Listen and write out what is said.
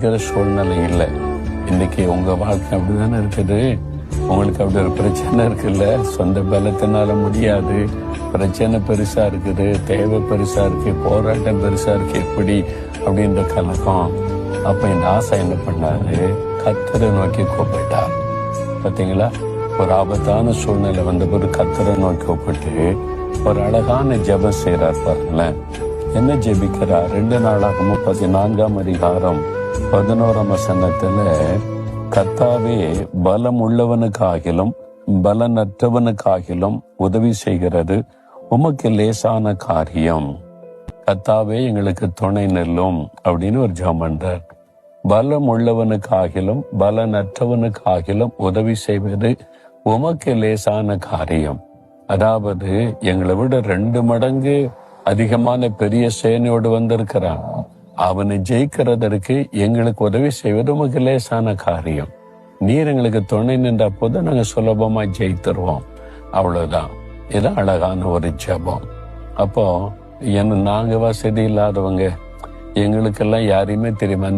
ஜெயிக்கிற சூழ்நிலை இல்லை. இன்னைக்கு உங்க வாழ்க்கை அப்படிதானே இருக்குது. உங்களுக்கு அப்படி ஒரு பிரச்சனை இருக்குல்ல, சொந்த பலத்தினால முடியாது, பிரச்சனை பெருசா இருக்குது, தேவை பெருசா இருக்கு, போராட்டம் பெருசா இருக்கு, எப்படி அப்படின்ற கலக்கம். அப்ப இந்த ஆசை என்ன பண்ணாரு, கர்த்தரை நோக்கி கூப்பிட்டார். பாத்தீங்களா, ஒரு ஆபத்தான சூழ்நிலை வந்த போது கர்த்தரை நோக்கி கூப்பிட்டு ஒரு அழகான ஜெபம் செய்யறார் பாருங்களேன். என்ன ஜெபிக்கிறார்? 2 நாளாகமம் 14 11 கர்த்தாவே, பலம் உள்ளவனுக்காகிலும் பலனற்றவனுக்காகிலும் உதவி செய்கிறது உமக்கு லேசான காரியம். கர்த்தாவே, எங்களுக்கு துணை நில்லும் அப்படின்னு ஒரு ஜெபம் பண்றார். பலம் உள்ளவனுக்காகிலும் பலனற்றவனுக்காகிலும் உதவி செய்வது உமக்கு லேசான காரியம். அதாவது எங்களை விட 2 மடங்கு அதிகமான பெரிய சேனையோடு வந்திருக்கிறான். அவனை ஜெயிக்கிறதற்கு எங்களுக்கு உதவி செய்வது உமக்கு லேசான காரியம். நீர் எங்களுக்கு துணை நின்ற போது நாங்க சுலபமா ஜெயித்துருவோம். அவ்வளவுதான். இது அழகான ஒரு ஜெபம். அப்போ நாங்க வசதி இல்லாதவங்க, எங்களுக்கெல்லாம் யாரையுமே தெரியுமா,